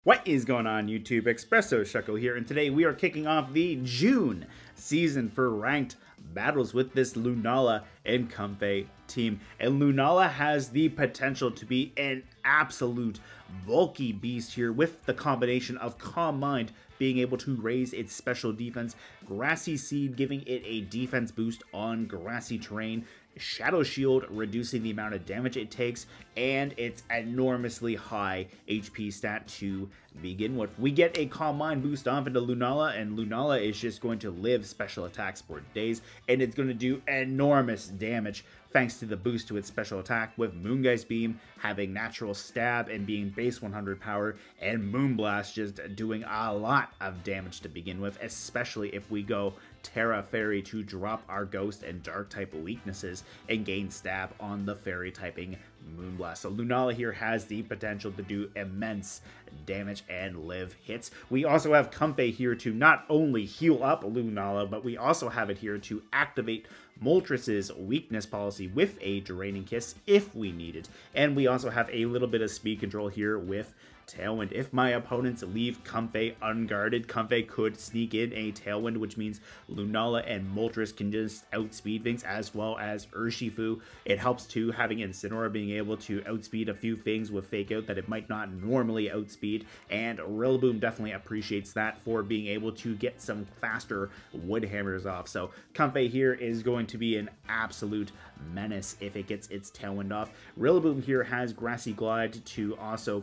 What is going on YouTube? Espresso Shuckle here, and today we are kicking off the June season for ranked battles with this Lunala and Comfey team. And Lunala has the potential to be an absolute bulky beast here with the combination of Calm Mind being able to raise its special defense, Grassy Seed giving it a defense boost on grassy terrain, Shadow Shield reducing the amount of damage it takes, and its enormously high HP stat to begin with. We get a Calm Mind boost off into Lunala, and Lunala is just going to live special attacks for days, and it's going to do enormous damage thanks to the boost to its special attack, with Moongeist Beam having natural stab and being base 100 power, and Moonblast just doing a lot of damage to begin with, especially if we go Terra Fairy to drop our Ghost and Dark type weaknesses and gain stab on the Fairy typing Moonblast. So Lunala here has the potential to do immense damage and live hits. We also have Comfey here to not only heal up Lunala, but we also have it here to activate Moltres' weakness policy with a Draining Kiss if we need it. And we also have a little bit of speed control here with Tailwind. If my opponents leave Comfey unguarded, Comfey could sneak in a Tailwind, which means Lunala and Moltres can just outspeed things, as well as Urshifu. It helps too, having Incineroar being able to outspeed a few things with Fake Out that it might not normally outspeed, and Rillaboom definitely appreciates that for being able to get some faster Wood Hammers off. So Comfey here is going to be an absolute menace if it gets its Tailwind off. Rillaboom here has Grassy Glide to also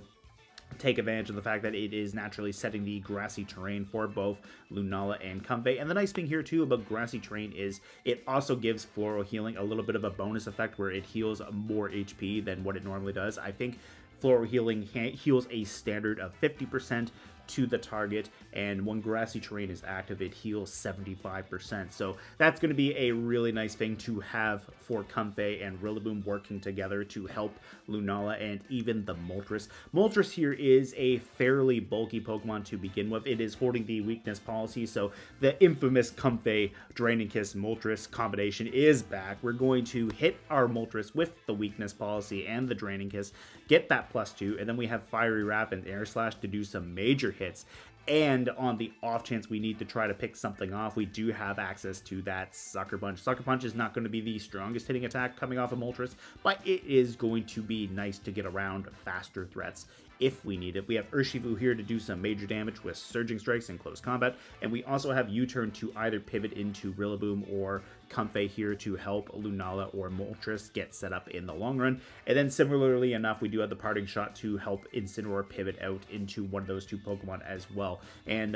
take advantage of the fact that it is naturally setting the grassy terrain for both Lunala and Comfey. And the nice thing here too about grassy terrain is it also gives Floral Healing a little bit of a bonus effect where it heals more HP than what it normally does. I think Floral Healing heals a standard of 50% to the target, and when grassy terrain is active, it heals 75%. So that's going to be a really nice thing to have for Comfey and Rillaboom working together to help Lunala and even the Moltres. Moltres here is a fairly bulky Pokemon to begin with. It is holding the weakness policy, so the infamous Comfey Draining Kiss Moltres combination is back. We're going to hit our Moltres with the weakness policy and the Draining Kiss, get that +2, and then we have Fiery Wrap and Air Slash to do some major hits. And on the off chance we need to try to pick something off, we do have access to that Sucker Punch. Sucker Punch is not going to be the strongest hitting attack coming off of Moltres, but it is going to be nice to get around faster threats if we need it. We have Urshifu here to do some major damage with Surging Strikes in close combat, and we also have U-Turn to either pivot into Rillaboom or Comfey here to help Lunala or Moltres get set up in the long run. And then similarly enough, we do have the Parting Shot to help Incineroar pivot out into one of those two Pokemon as well. And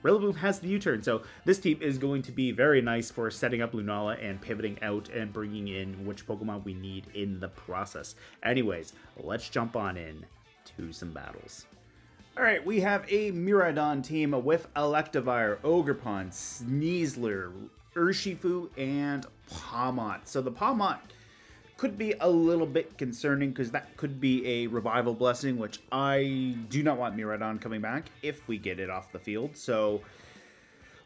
Rillaboom has the U-Turn, so this team is going to be very nice for setting up Lunala and pivoting out and bringing in which Pokemon we need in the process. Anyways, let's jump on in to some battles. Alright, we have a Miraidon team with Electivire, Ogerpon, Sneasler, Urshifu, and Pawmot. So the Pawmot could be a little bit concerning because that could be a Revival Blessing, which I do not want Miraidon coming back if we get it off the field. So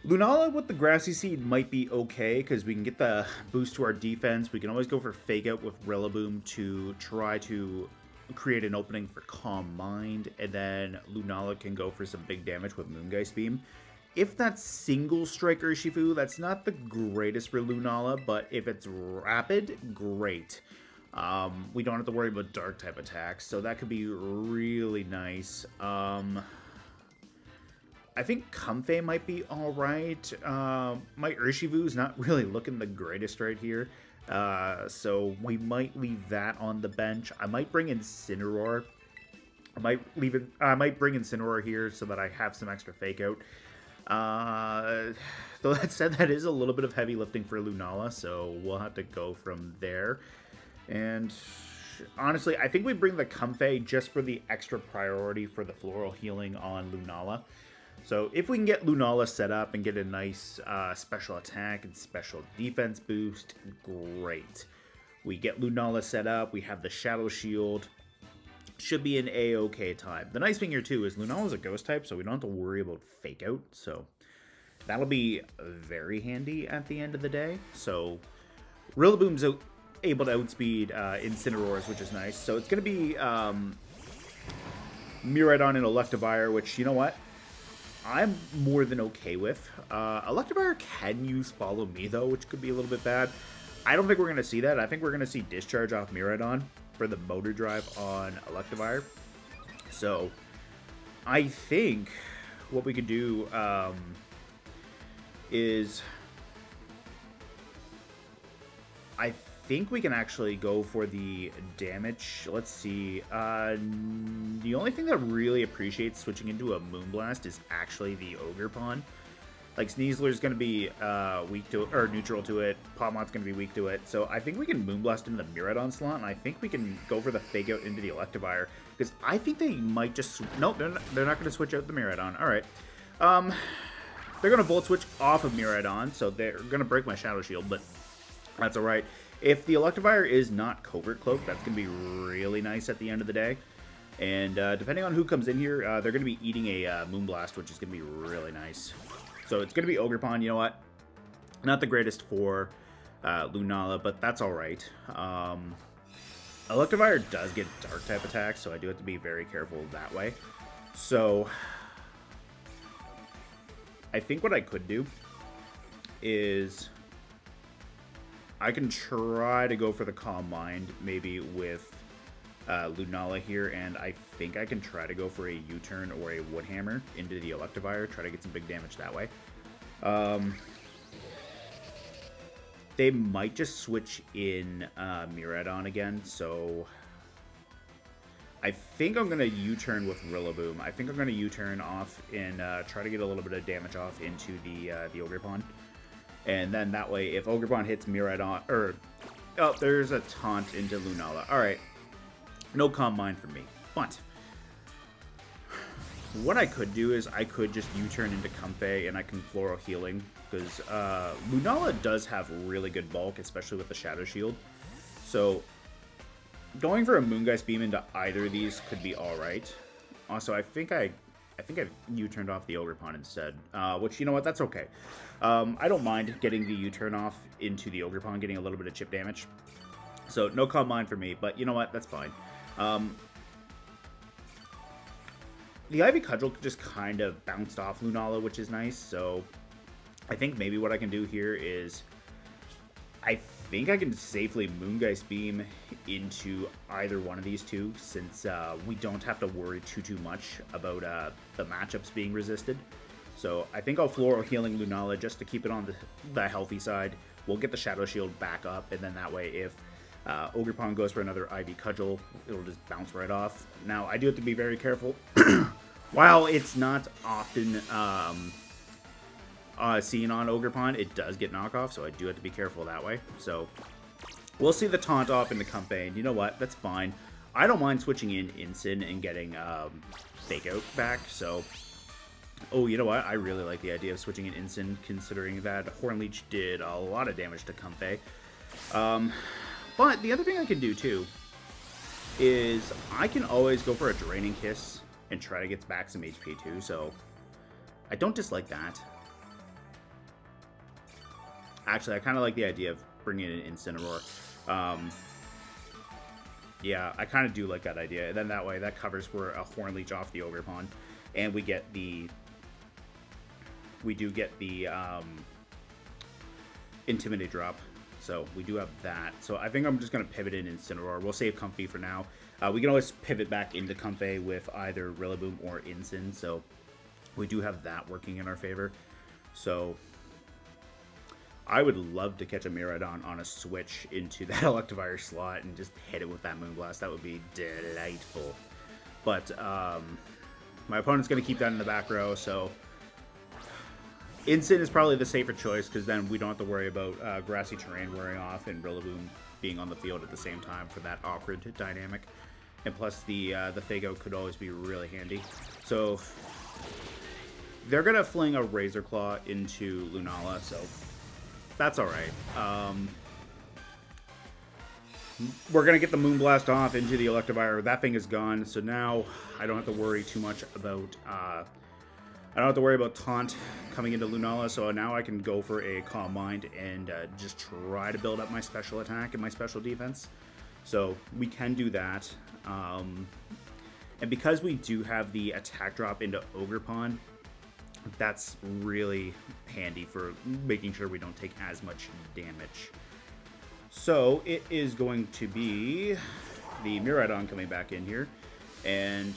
Lunala with the Grassy Seed might be okay because we can get the boost to our defense. We can always go for Fake Out with Rillaboom to try to create an opening for Calm Mind, and then Lunala can go for some big damage with Moongeist Beam. If that's single strike Urshifu, that's not the greatest for Lunala, but if it's rapid, great. We don't have to worry about dark type attacks, so that could be really nice. I think Comfey might be alright. My Urshifu is not really looking the greatest right here. So we might leave that on the bench. I might bring Incineroar. I might bring Incineroar here so that I have some extra Fake Out. Though that said, that is a little bit of heavy lifting for Lunala, so we'll have to go from there. And honestly, I think we bring the Comfey just for the extra priority for the Floral Healing on Lunala. So if we can get Lunala set up and get a nice special attack and special defense boost, great. We get Lunala set up, we have the Shadow Shield, should be an A-okay time. The nice thing here too is Lunala's a Ghost type, so we don't have to worry about Fake Out, so that'll be very handy at the end of the day. So Rillaboom's able to outspeed Incineroars, which is nice. So it's going to be Miraidon and Electivire, which, you know what? I'm more than okay with. Electivire can use Follow Me, though, which could be a little bit bad. I don't think we're going to see that. I think we're going to see Discharge off Miraidon for the Motor Drive on Electivire. So, I think what we could do is... I think we can actually go for the damage. Let's see. The only thing that really appreciates switching into a Moonblast is actually the Ogerpon. Like, Sneasler's going to be weak to it, or neutral to it. Pawmon's going to be weak to it. So I think we can Moonblast into the Miraidon slot, and I think we can go for the Fake Out into the Electivire. Because I think they might just... Nope, they're not going to switch out the Miraidon. All right. They're going to Volt Switch off of Miraidon, so they're going to break my Shadow Shield, but that's all right. If the Electivire is not Covert Cloak, that's going to be really nice at the end of the day. And depending on who comes in here, they're going to be eating a Moonblast, which is going to be really nice. So it's going to be Ogerpon. You know what? Not the greatest for Lunala, but that's all right. Electivire does get Dark-type attacks, so I do have to be very careful that way. So I think what I could do is... I can try to go for the Calm Mind, maybe with Lunala here, and I think I can try to go for a U-turn or a Wood Hammer into the Electivire, try to get some big damage that way. They might just switch in Miraidon again, so I think I'm going to U-turn with Rillaboom. I think I'm going to U-turn off and try to get a little bit of damage off into the Ogerpon. And then that way, if Ogerpon hits Miraidon, or... Oh, there's a taunt into Lunala. Alright. No Calm Mind for me. But what I could do is I could just U-turn into Comfey and I can Floral Healing. Because Lunala does have really good bulk, especially with the Shadow Shield. So going for a Moongeist Beam into either of these could be alright. Also, I think I U-turned off the Ogerpon instead, which, you know what, that's okay. I don't mind getting the U-turn off into the Ogerpon, getting a little bit of chip damage. So, no Calm Mind for me, but you know what, that's fine. The Ivy Cudgel just kind of bounced off Lunala, which is nice, so I think maybe what I can do here is... I think I can safely Moongeist Beam into either one of these two, since we don't have to worry too much about the matchups being resisted. So I think I'll Floral Healing Lunala just to keep it on the healthy side. We'll get the Shadow Shield back up, and then that way if Ogerpon goes for another Ivy Cudgel, it'll just bounce right off. Now, I do have to be very careful. While it's not often... seen on Ogerpon, it does get knockoff, so I do have to be careful that way. So we'll see the taunt off in the Comfey, and you know what? That's fine. I don't mind switching in Incin and getting Fake Out back, so... Oh, you know what? I really like the idea of switching in Incin, considering that Hornleech did a lot of damage to Comfey. But the other thing I can do, too, is I can always go for a Draining Kiss and try to get back some HP, too, so I don't dislike that. Actually, I kind of like the idea of bringing in Incineroar. Yeah, I kind of do like that idea. And then that way, that covers for a Hornleech off the Ogerpon. And we get the... We do get the Intimidate drop. So we do have that. So I think I'm just going to pivot in Incineroar. We'll save Comfey for now. We can always pivot back into Comfey with either Rillaboom or Incin. So we do have that working in our favor. So... I would love to catch a Miraidon on a switch into that Electivire slot and just hit it with that Moonblast. That would be delightful. But my opponent's going to keep that in the back row, so Incin is probably the safer choice because then we don't have to worry about Grassy Terrain wearing off and Rillaboom being on the field at the same time for that awkward dynamic. And plus the Fake Out could always be really handy. So they're going to fling a Razor Claw into Lunala, so... That's alright. We're going to get the Moonblast off into the Electivire. That thing is gone, so now I don't have to worry too much about... I don't have to worry about Taunt coming into Lunala, so now I can go for a Calm Mind and just try to build up my special attack and my special defense. So we can do that. And because we do have the attack drop into Ogerpon, that's really handy for making sure we don't take as much damage. So it is going to be the Miraidon coming back in here, and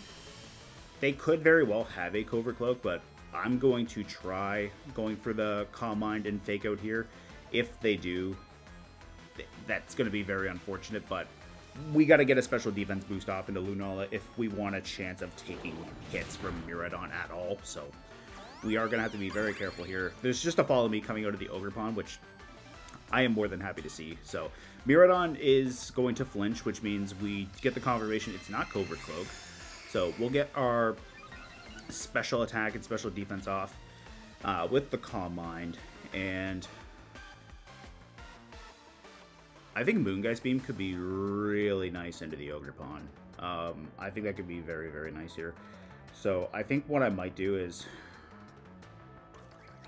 they could very well have a Covert Cloak, but I'm going to try going for the Calm Mind and Fake Out here. If they do, that's going to be very unfortunate, but we got to get a special defense boost off into Lunala if we want a chance of taking hits from Miraidon at all. So we are going to have to be very careful here. There's just a Follow Me coming out of the Ogerpon, which I am more than happy to see. So Miraidon is going to flinch, which means we get the confirmation it's not Covert Cloak. So we'll get our special attack and special defense off with the Calm Mind. And I think Moongeist Beam could be really nice into the Ogerpon. I think that could be very, very nice here. So I think what I might do is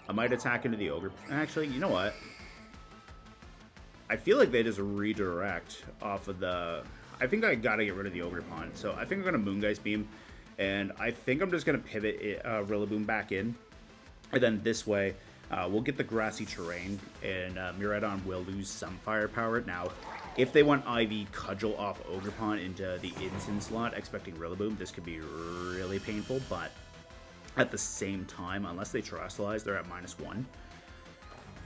I might attack into the Ogre. Actually, you know what? I feel like they just redirect off of the... I think I gotta get rid of the Ogerpon. So I think I'm gonna Moongeist Beam, and I think I'm just gonna pivot Rillaboom back in. And then this way, we'll get the grassy terrain, and Miraidon will lose some firepower. Now, if they want IV Cudgel off Ogerpon into the Instant slot, expecting Rillaboom, this could be really painful, but at the same time, unless they Terastallize, they're at -1.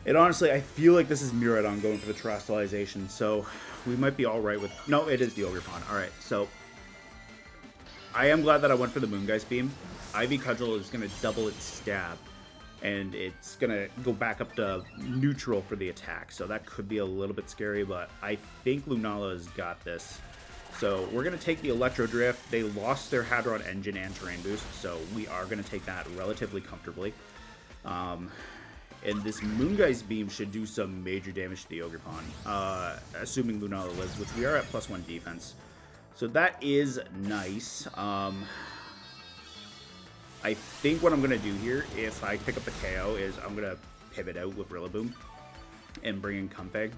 And honestly, I feel like this is Miraidon going for the Terastallization, so we might be alright with... No, it is the Ogerpon. Alright, so I am glad that I went for the Moongeist Beam. IV Cudgel is going to double its stab, and it's going to go back up to neutral for the attack. So that could be a little bit scary, but I think Lunala's got this. So we're going to take the Electro Drift. They lost their Hadron Engine and Terrain Boost, so we are going to take that relatively comfortably. And this Moongeist Beam should do some major damage to the Ogerpon, assuming Lunala lives, which we are at +1 defense. So that is nice. I think what I'm going to do here, if I pick up the KO, is I'm going to pivot out with Rillaboom and bring in Comfey.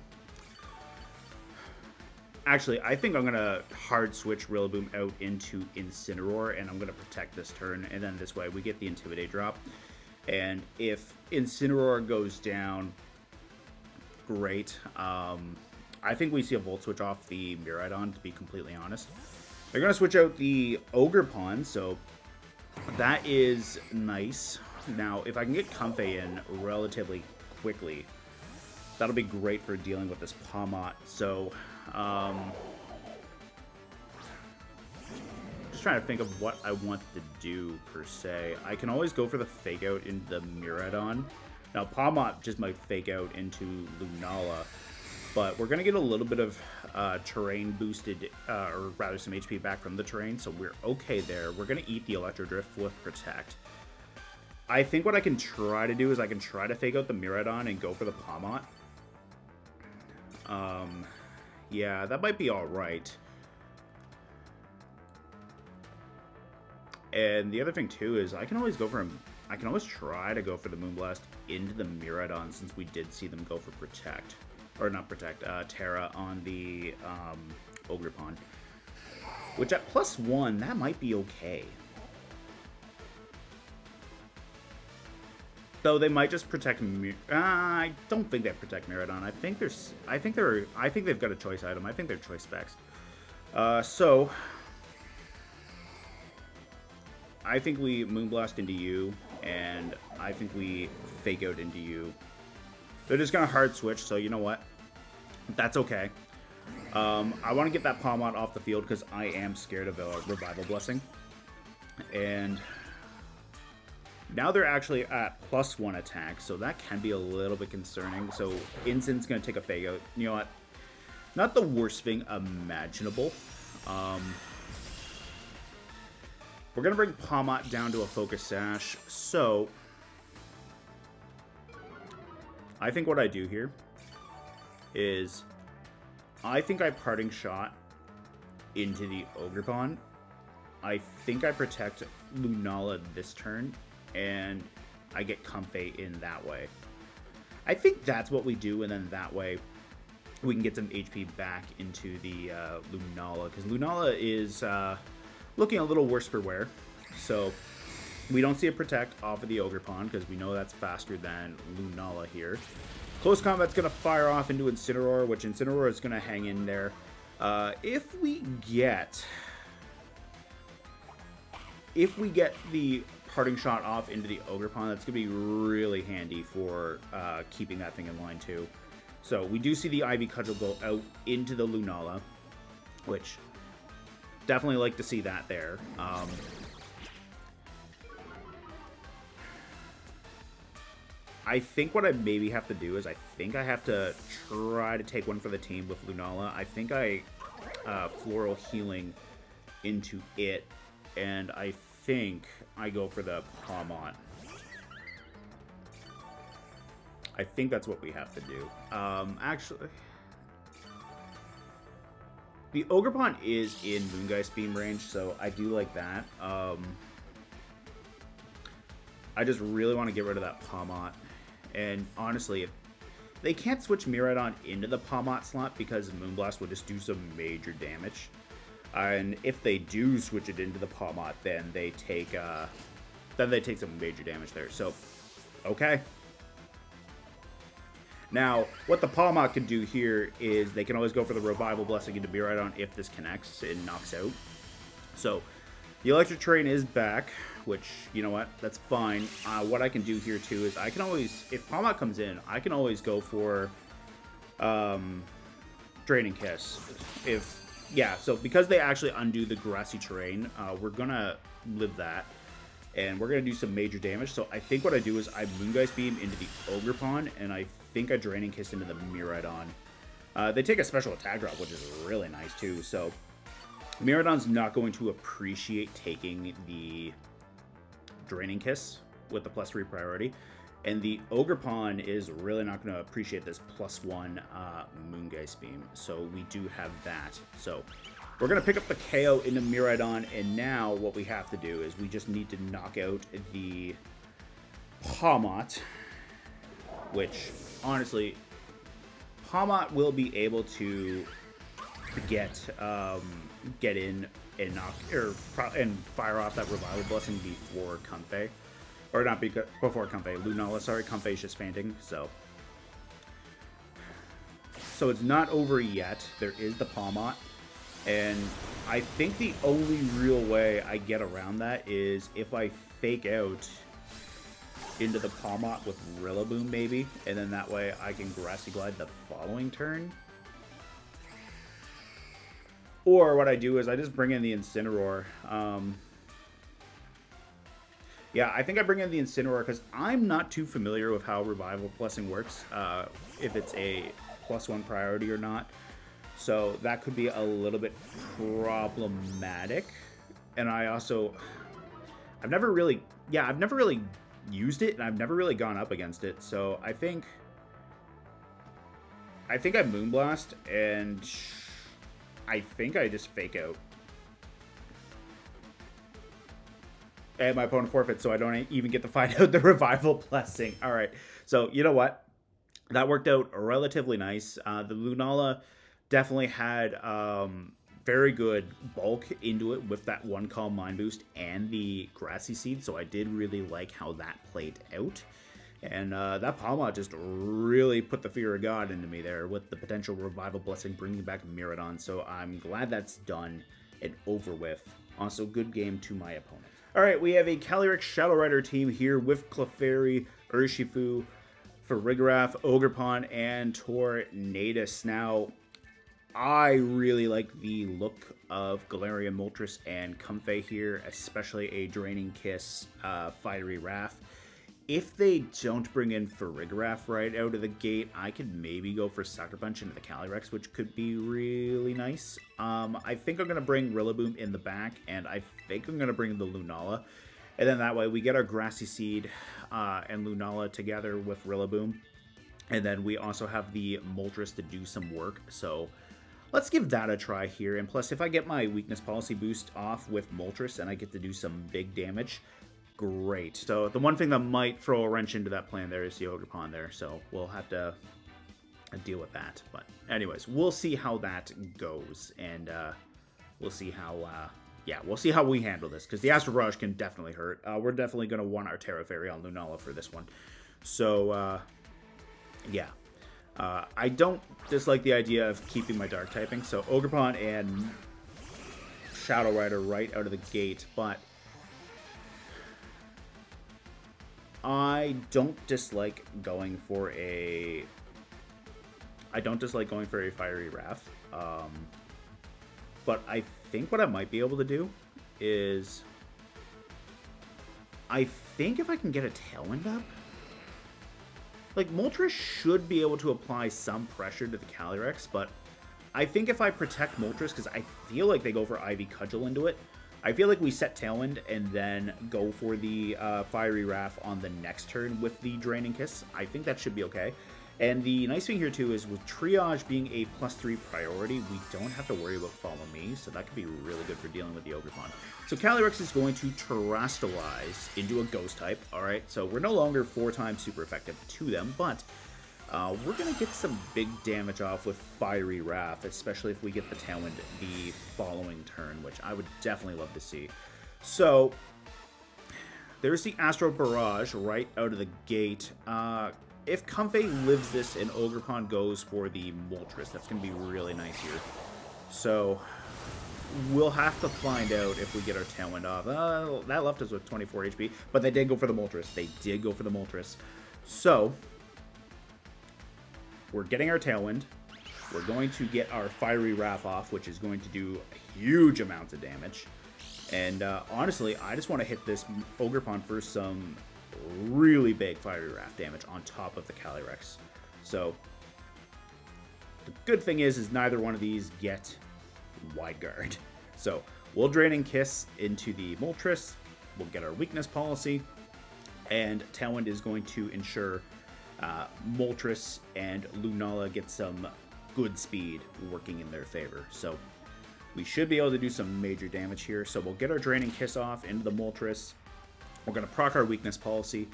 Actually, I think I'm going to hard switch Rillaboom out into Incineroar, and I'm going to protect this turn, and then this way we get the Intimidate drop. And if Incineroar goes down, great. I think we see a Volt Switch off the Miraidon, to be completely honest. They're going to switch out the Ogerpon, so that is nice. Now, if I can get Comfey in relatively quickly, that'll be great for dealing with this Pawmot. So, just trying to think of what I want to do, per se. I can always go for the Fake Out into the Miraidon. Now, Pawmot just might Fake Out into Lunala, but we're going to get a little bit of terrain boosted, or rather some HP back from the terrain, so we're okay there. We're going to eat the Electro Drift with Protect. I think what I can try to do is I can try to Fake Out the Miraidon and go for the Pawmot. Yeah, that might be alright. And the other thing too is I can always go for him. I can always try to go for the Moonblast into the Miraidon, since we did see them go for Protect. Or not Protect, Terra on the Ogerpon. Which at +1, that might be okay. Though they might just protect I don't think they protect Miraidon. I think they've got a choice item. I think they're choice specs. So I think we Moonblast into you, and I think we Fake Out into you. They're just gonna hard switch, so you know what? That's okay. I want to get that Pawmot off the field because I am scared of a Revival Blessing. And now they're actually at +1 attack, so that can be a little bit concerning. So Instin's gonna take a Fake Out. You know what? Not the worst thing imaginable. We're gonna bring Pawmot down to a Focus Sash, so I think what I do here is I think I Parting Shot into the Ogerpon. I think I protect Lunala this turn, and I get Comfey in that way. I think that's what we do, and then that way we can get some HP back into the Lunala, because Lunala is looking a little worse for wear. So we don't see a protect off of the Ogre Pawn because we know that's faster than Lunala here. Close combat's going to fire off into Incineroar, which Incineroar is going to hang in there. If we get the parting shot off into the Ogre Pawn, that's going to be really handy for keeping that thing in line too. So we do see the Ivy Cudgel go out into the Lunala, which definitely like to see that there. I think what I maybe have to do is I think I have to try to take one for the team with Lunala. I think I Floral Healing into it, and I think I go for the Pawmot. I think that's what we have to do. Actually, the Ogre Pawn is in Moongeist Beam range, so I do like that. I just really want to get rid of that Pawmot. And honestly, if they can't switch Miraidon into the Pawmot slot because Moonblast would just do some major damage. And if they do switch it into the Pawmot, then they take some major damage there. So, okay. Now, what the Pawmot can do here is they can always go for the Revival Blessing into Miraidon if this connects and knocks out. So, the Electric Terrain is back, which, you know what, that's fine. What I can do here, too, is I can always, if Pawmot comes in, I can always go for Draining Kiss. Yeah, so because they actually undo the Grassy Terrain, we're going to live that. And we're going to do some major damage. So I think what I do is I Moongeist Beam into the Ogre Pawn, and I think I Draining Kiss into the Miraidon. They take a special attack drop, which is really nice, too. So Miraidon's not going to appreciate taking the Draining Kiss with the +3 priority. And the Ogre Pawn is really not going to appreciate this +1 Moongeist Beam. So we do have that. So we're going to pick up the KO into Miraidon, and now what we have to do is we just need to knock out the Pawmot, which, honestly, Pawmot will be able to get in and knock and fire off that Revival Blessing before Comfey. Or not before Comfey. Lunala, sorry. Comfey's just fainting, so it's not over yet. There is the Pawmot. And I think the only real way I get around that is if I fake out into the Pawmot with Rillaboom, maybe. And then that way I can Grassy Glide the following turn. Or what I do is I just bring in the Incineroar. Yeah, I think I bring in the Incineroar because I'm not too familiar with how Revival Blessing works. If it's a +1 priority or not. So that could be a little bit problematic. And I've never really used it, and I've never really gone up against it. So I think I Moonblast, and I think I just fake out. And my opponent forfeits, so I don't even get to find out the Revival Blessing. All right, so you know what? That worked out relatively nice. The Lunala definitely had very good bulk into it with that 1 Calm Mind Boost and the Grassy Seed, so I did really like how that played out. And that Pawmot just really put the fear of God into me there with the potential Revival Blessing bringing back Miraidon, so I'm glad that's done and over with. Also, good game to my opponent. All right, we have a Calyrex Shadow Rider team here with Clefairy, Urshifu, Farigiraf, Ogre Pawn, and Tornadus. Now, I really like the look of Galarian Moltres and Comfey here, especially a Draining Kiss Fiery Wrath. If they don't bring in Farigiraf right out of the gate, I could maybe go for Sucker Punch into the Calyrex, which could be really nice. I think I'm going to bring Rillaboom in the back, and I think I'm going to bring the Lunala. And then that way we get our Grassy Seed and Lunala together with Rillaboom. And then we also have the Moltres to do some work, so let's give that a try here. And plus, if I get my Weakness Policy boost off with Moltres and I get to do some big damage, great. So the one thing that might throw a wrench into that plan there is the Ogre Pawn there, so we'll have to deal with that. But anyways, we'll see how that goes, and we'll see how yeah, we'll see how we handle this, because the Astral Barrage can definitely hurt. We're definitely going to want our Terra Fairy on Lunala for this one. So, yeah. I don't dislike the idea of keeping my Dark typing, so Ogerpon and Shadow Rider right out of the gate, but I don't dislike going for a Fiery Wrath. But I think what I might be able to do is, I think if I can get a Tailwind up, like, Moltres should be able to apply some pressure to the Calyrex, but I think if I protect Moltres, because I feel like they go for Ivy Cudgel into it, I feel like we set Tailwind and then go for the Fiery Wrath on the next turn with the Draining Kiss. I think that should be okay. And the nice thing here, too, is with Triage being a +3 priority, we don't have to worry about Follow Me, so that could be really good for dealing with the Ogerpon. So Calyrex is going to Terastallize into a Ghost type, alright? So we're no longer 4 times super effective to them, but we're going to get some big damage off with Fiery Wrath, especially if we get the Tailwind the following turn, which I would definitely love to see. So there's the Astral Barrage right out of the gate. If Comfey lives this and Ogerpon goes for the Moltres, that's going to be really nice here. So we'll have to find out if we get our Tailwind off. That left us with 24 HP, but they did go for the Moltres. They did go for the Moltres. So we're getting our Tailwind. We're going to get our Fiery Wrath off, which is going to do huge amounts of damage. And honestly, I just want to hit this Ogerpon for some really big Fiery Wrath damage on top of the Calyrex. So the good thing is neither one of these get Wide Guard. So we'll Draining Kiss into the Moltres. We'll get our Weakness Policy, and Tailwind is going to ensure Moltres and Lunala get some good speed working in their favor. So we should be able to do some major damage here. So we'll get our Draining Kiss off into the Moltres. We're going to proc our Weakness Policy,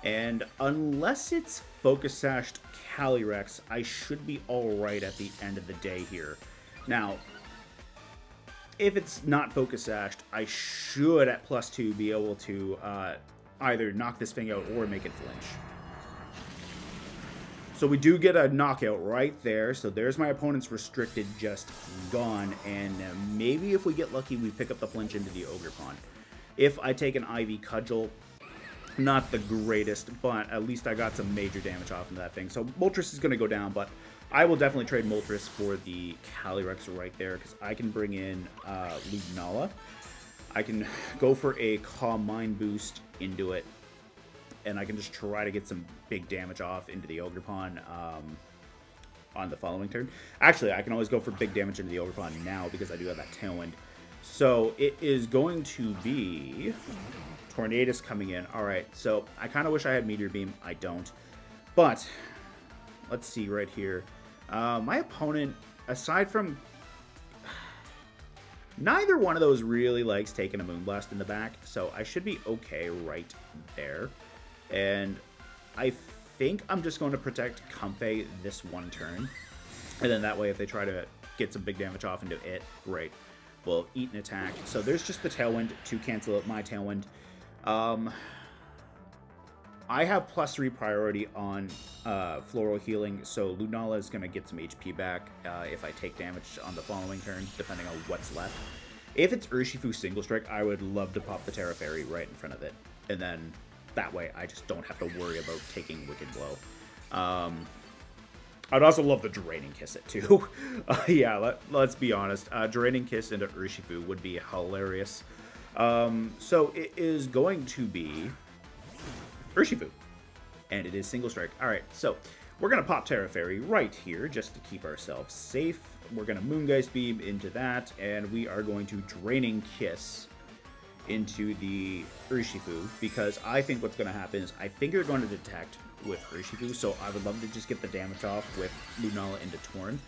and unless it's Focus Sashed Calyrex, I should be alright at the end of the day here. Now, if it's not Focus Sashed, I should at +2 be able to either knock this thing out or make it flinch. So we do get a knockout right there, so there's my opponent's Restricted just gone, and maybe if we get lucky, we pick up the flinch into the Ogerpon. If I take an Ivy Cudgel, not the greatest, but at least I got some major damage off into that thing. So Moltres is going to go down, but I will definitely trade Moltres for the Calyrex right there, because I can bring in Lunala. I can go for a Calm Mind boost into it, and I can just try to get some big damage off into the Ogerpon on the following turn. Actually, I can always go for big damage into the Ogerpon now, because I do have that Tailwind. So it is going to be Tornadus coming in. Alright, so I kind of wish I had Meteor Beam. I don't. But let's see right here. My opponent, aside from... neither one of those really likes taking a Moonblast in the back, so I should be okay right there. And I think I'm just going to protect Comfey this one turn. And then that way, if they try to get some big damage off into it, great. We'll eat an attack. So there's just the Tailwind to cancel out my Tailwind. I have +3 priority on Floral Healing, so Lunala is going to get some HP back if I take damage on the following turn, depending on what's left. If it's Urshifu Single Strike, I would love to pop the Terra Fairy right in front of it. And then that way I just don't have to worry about taking Wicked Blow. I'd also love the Draining Kiss it too. Yeah, let's be honest. Draining Kiss into Urshifu would be hilarious. So it is going to be Urshifu. And it is Single Strike. Alright, so we're going to pop Terra Fairy right here just to keep ourselves safe. We're going to Moongeist Beam into that, and we are going to Draining Kiss into the Urshifu, because I think what's going to happen is I think you're going to detect with Urshifu, so I would love to just get the damage off with Lunala into Torn.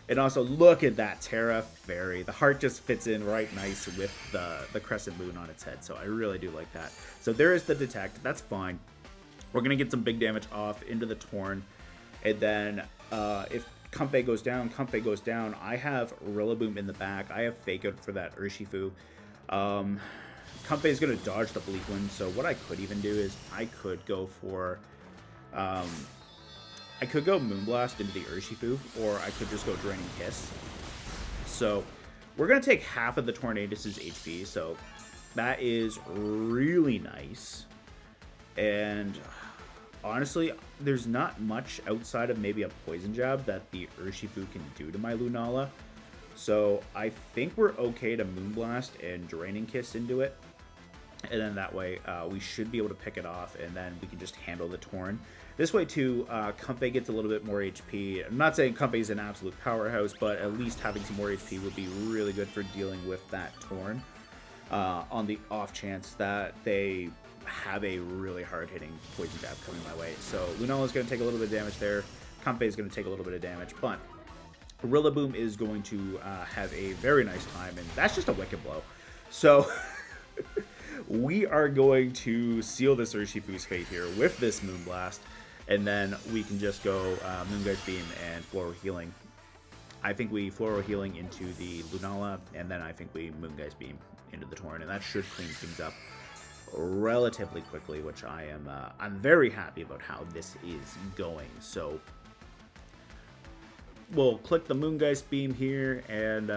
And also, look at that Terra Fairy. The heart just fits in right nice with the crescent moon on its head, so I really do like that. So there is the detect. That's fine. We're going to get some big damage off into the Torn. And then if Comfey goes down, I have Rillaboom in the back. I have Fake Out for that Urshifu. Comfey is going to dodge the Bleak Wind, so what I could even do is I could go for... I could go Moonblast into the Urshifu, or I could just go Draining Kiss. So we're going to take half of the Tornadus' HP, so that is really nice. And honestly, there's not much outside of maybe a Poison Jab that the Urshifu can do to my Lunala. So I think we're okay to Moonblast and Draining Kiss into it. And then that way, we should be able to pick it off, and then we can just handle the Torn. This way, too, Comfey gets a little bit more HP. I'm not saying Comfey's an absolute powerhouse, but at least having some more HP would be really good for dealing with that Torn. On the off chance that they have a really hard-hitting Poison Jab coming my way. So Lunala's going to take a little bit of damage there. Comfey's going to take a little bit of damage, but Rillaboom is going to have a very nice time, and that's just a Wicked Blow. So... we are going to seal this Urshifu's fate here with this Moonblast, and then we can just go Moongeist Beam and Floral Healing. I think we Floral Healing into the Lunala, and then I think we Moongeist Beam into the Torn, and that should clean things up relatively quickly, which I'm very happy about how this is going. So we'll click the Moongeist Beam here, and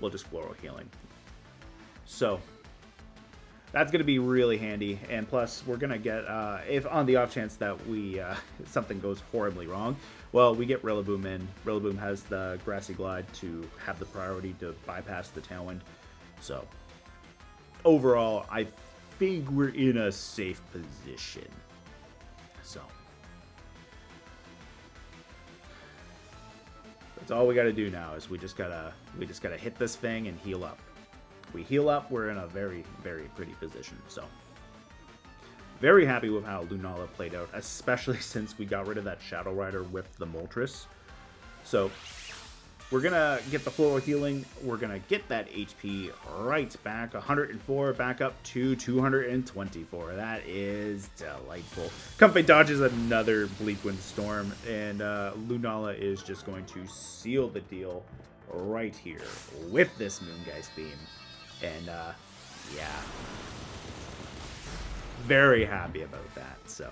we'll just Floral Healing. So that's going to be really handy, and plus we're going to get, if on the off chance that we something goes horribly wrong, well, we get Rillaboom in. Rillaboom has the Grassy Glide to have the priority to bypass the Tailwind. So overall, I think we're in a safe position. So that's all we got to do now, is we just gotta hit this thing and heal up. We heal up, we're in a very, very pretty position. So, very happy with how Lunala played out, especially since we got rid of that Shadow Rider with the Moltres. So, we're going to get the Floral Healing. We're going to get that HP right back. 104 back up to 224. That is delightful. Comfey dodges another Bleak Wind Storm, and Lunala is just going to seal the deal right here with this Moongeist Beam. And, yeah, very happy about that. So,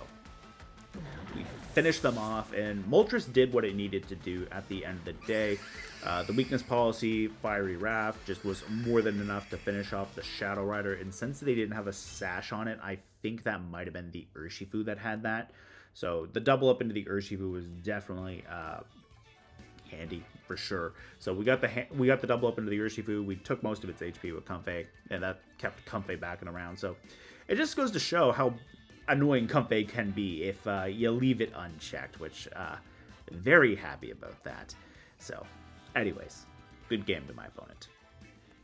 we finished them off, and Moltres did what it needed to do at the end of the day. The Weakness Policy, Fiery Wrath, just was more than enough to finish off the Shadow Rider. And since they didn't have a sash on it, I think that might have been the Urshifu that had that. So, the double up into the Urshifu was definitely handy for sure. So we got the double up into the Urshifu. We took most of its HP with Comfey, and that kept Comfey back and around. So it just goes to show how annoying Comfey can be if you leave it unchecked, which very happy about that. So anyways, good game to my opponent.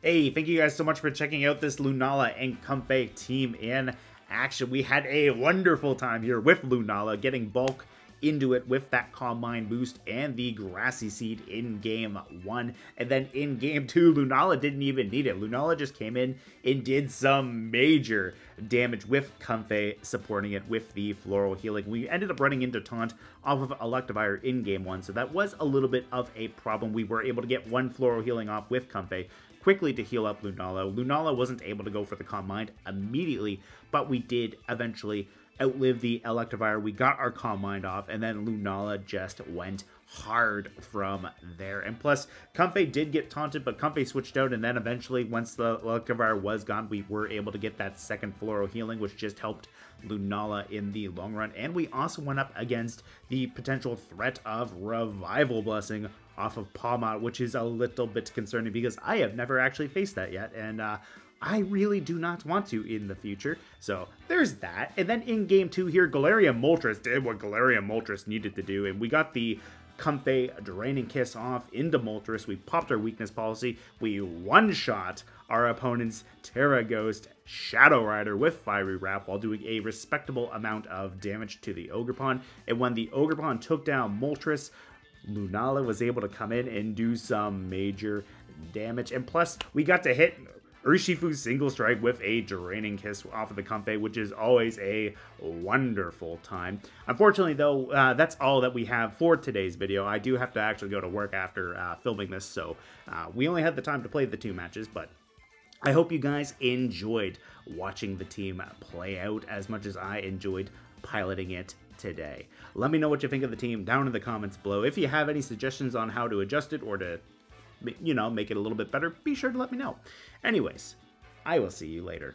Hey, thank you guys so much for checking out this Lunala and Comfey team in action. We had a wonderful time here with Lunala, getting bulk into it with that Calm Mind boost and the Grassy Seed in Game 1. And then in Game 2, Lunala didn't even need it. Lunala just came in and did some major damage with Comfey, supporting it with the Floral Healing. We ended up running into Taunt off of Electivire in Game 1, so that was a little bit of a problem. We were able to get one Floral Healing off with Comfey quickly to heal up Lunala. Lunala wasn't able to go for the Calm Mind immediately, but we did eventually outlive the Electivire. We got our Calm Mind off, and then Lunala just went hard from there. And plus, Comfey did get taunted, but Comfey switched out, and then eventually, once the Electivire was gone, we were able to get that second Floral Healing, which just helped Lunala in the long run. And we also went up against the potential threat of Revival Blessing off of Pawmot, which is a little bit concerning because I have never actually faced that yet, and I really do not want to in the future. So there's that. And then in Game 2 here, Galarian Moltres did what Galarian Moltres needed to do, and we got the Comfey Draining Kiss off into Moltres. We popped our Weakness Policy. We one-shot our opponent's Terra Ghost Shadow Rider with Fiery Wrap while doing a respectable amount of damage to the Ogerpon. And when the Ogerpon took down Moltres, Lunala was able to come in and do some major damage. And plus, we got to hit Urshifu's Single Strike with a Draining Kiss off of the Comfey, which is always a wonderful time. Unfortunately, though, that's all that we have for today's video. I do have to actually go to work after filming this, so we only had the time to play the 2 matches, but I hope you guys enjoyed watching the team play out as much as I enjoyed piloting it today. Let me know what you think of the team down in the comments below. If you have any suggestions on how to adjust it or to, you know, make it a little bit better, be sure to let me know. Anyways, I will see you later.